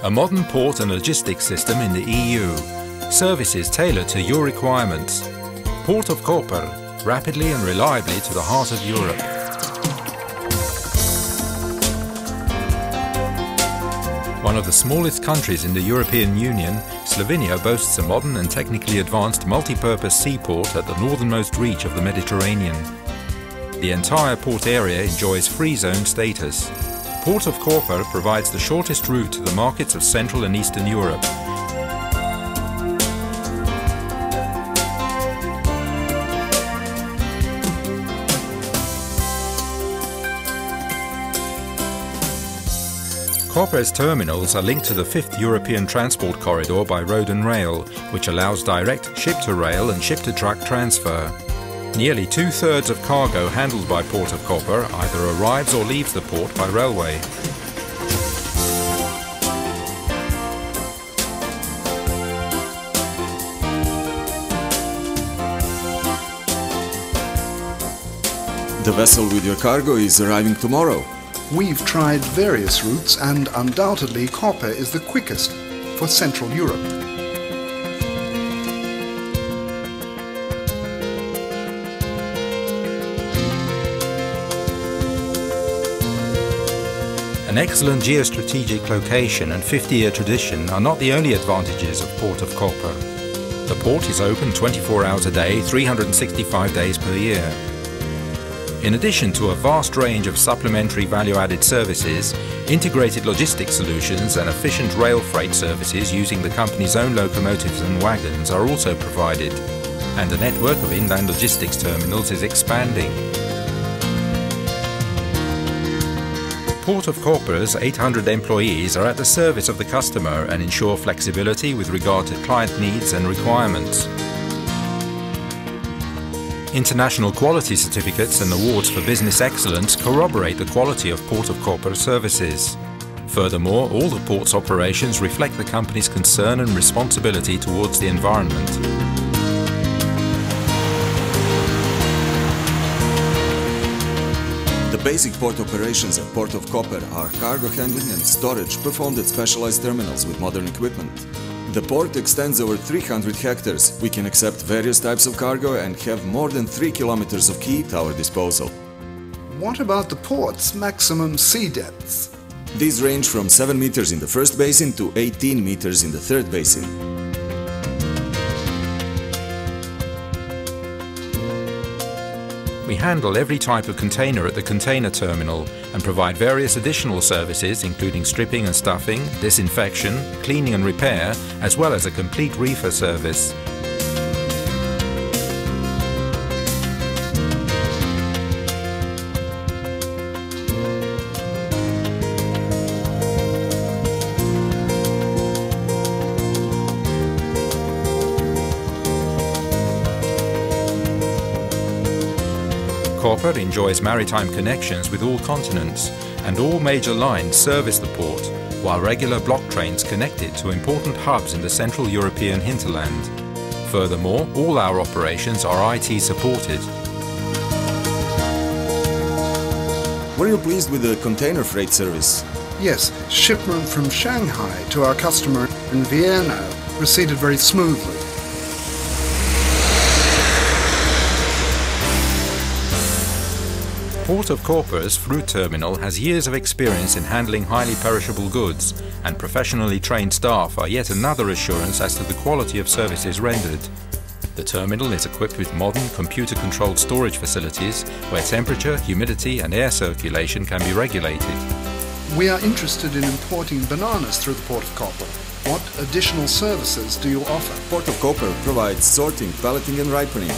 A modern port and logistics system in the EU. Services tailored to your requirements. Port of Koper, rapidly and reliably to the heart of Europe. One of the smallest countries in the European Union, Slovenia boasts a modern and technically advanced multi-purpose seaport at the northernmost reach of the Mediterranean. The entire port area enjoys free zone status. Port of Koper provides the shortest route to the markets of Central and Eastern Europe. Koper's terminals are linked to the 5th European transport corridor by road and rail, which allows direct ship-to-rail and ship-to-truck transfer. Nearly 2/3 of cargo handled by Port of Koper either arrives or leaves the port by railway. The vessel with your cargo is arriving tomorrow. We've tried various routes and undoubtedly Koper is the quickest for Central Europe. An excellent geostrategic location and 50-year tradition are not the only advantages of Port of Koper. The port is open 24 hours a day, 365 days per year. In addition to a vast range of supplementary value-added services, integrated logistics solutions and efficient rail freight services using the company's own locomotives and wagons are also provided, and the network of inland logistics terminals is expanding. Port of Koper's 800 employees are at the service of the customer and ensure flexibility with regard to client needs and requirements. International quality certificates and awards for business excellence corroborate the quality of Port of Koper services. Furthermore, all the port's operations reflect the company's concern and responsibility towards the environment. The basic port operations at Port of Koper are cargo handling and storage performed at specialized terminals with modern equipment. The port extends over 300 hectares. We can accept various types of cargo and have more than 3 kilometers of quay at our disposal. What about the port's maximum sea depths? These range from 7 meters in the first basin to 18 meters in the third basin. We handle every type of container at the container terminal and provide various additional services including stripping and stuffing, disinfection, cleaning and repair, as well as a complete reefer service. Koper enjoys maritime connections with all continents, and all major lines service the port, while regular block trains connect it to important hubs in the Central European hinterland. Furthermore, all our operations are IT supported. Were you pleased with the container freight service? Yes, shipment from Shanghai to our customer in Vienna proceeded very smoothly. Port of Koper's fruit terminal has years of experience in handling highly perishable goods, and professionally trained staff are yet another assurance as to the quality of services rendered. The terminal is equipped with modern computer-controlled storage facilities where temperature, humidity and air circulation can be regulated. We are interested in importing bananas through the Port of Koper. What additional services do you offer? Port of Koper provides sorting, palleting and ripening.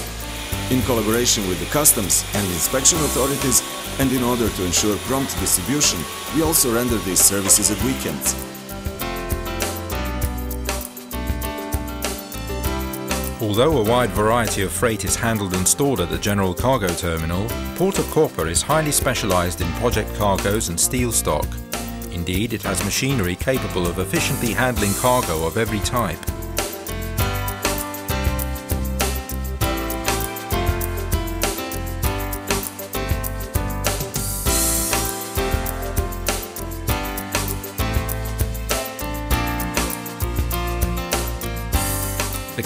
In collaboration with the customs and inspection authorities, and in order to ensure prompt distribution, we also render these services at weekends. Although a wide variety of freight is handled and stored at the General Cargo Terminal, Port of Koper is highly specialized in project cargoes and steel stock. Indeed, it has machinery capable of efficiently handling cargo of every type.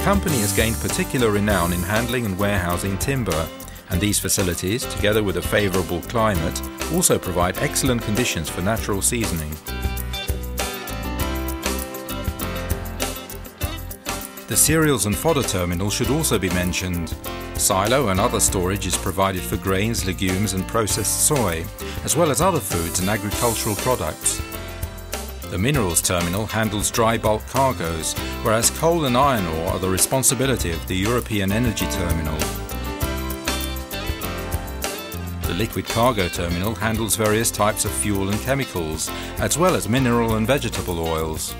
company has gained particular renown in handling and warehousing timber, and these facilities, together with a favourable climate, also provide excellent conditions for natural seasoning. The cereals and fodder terminal should also be mentioned. Silo and other storage is provided for grains, legumes and processed soy, as well as other foods and agricultural products. The minerals terminal handles dry bulk cargoes, whereas coal and iron ore are the responsibility of the European Energy Terminal. The liquid cargo terminal handles various types of fuel and chemicals, as well as mineral and vegetable oils.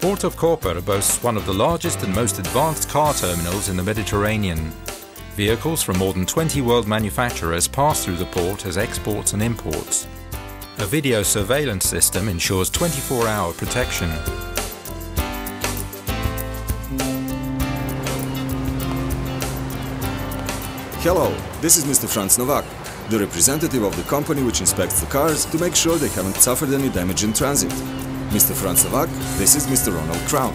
Port of Koper boasts one of the largest and most advanced car terminals in the Mediterranean. Vehicles from more than 20 world manufacturers pass through the port as exports and imports. A video surveillance system ensures 24-hour protection. Hello, this is Mr. Franz Novak, the representative of the company which inspects the cars to make sure they haven't suffered any damage in transit. Mr. Franz Novak, this is Mr. Ronald Crown.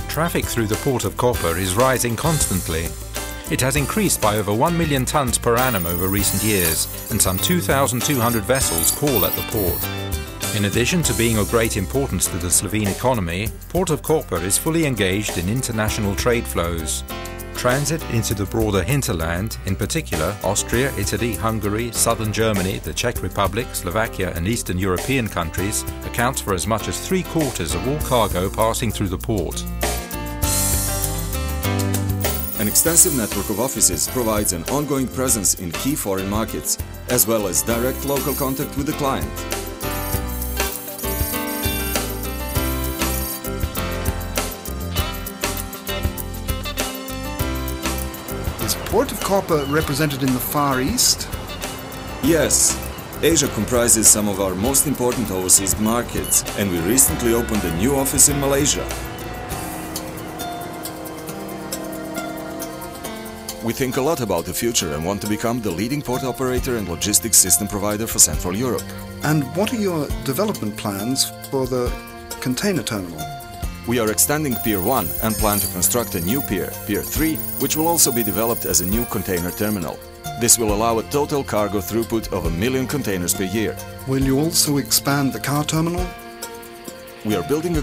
Traffic through the Port of Koper is rising constantly. It has increased by over 1 million tonnes per annum over recent years, and some 2,200 vessels call at the port. In addition to being of great importance to the Slovene economy, Port of Koper is fully engaged in international trade flows. Transit into the broader hinterland, in particular Austria, Italy, Hungary, southern Germany, the Czech Republic, Slovakia and Eastern European countries, accounts for as much as 3/4 of all cargo passing through the port. An extensive network of offices provides an ongoing presence in key foreign markets, as well as direct local contact with the client. Is Port of Koper represented in the Far East? Yes, Asia comprises some of our most important overseas markets, and we recently opened a new office in Malaysia. We think a lot about the future and want to become the leading port operator and logistics system provider for Central Europe. And what are your development plans for the container terminal? We are extending Pier 1 and plan to construct a new pier, Pier 3, which will also be developed as a new container terminal. This will allow a total cargo throughput of 1 million containers per year. Will you also expand the car terminal? We are building a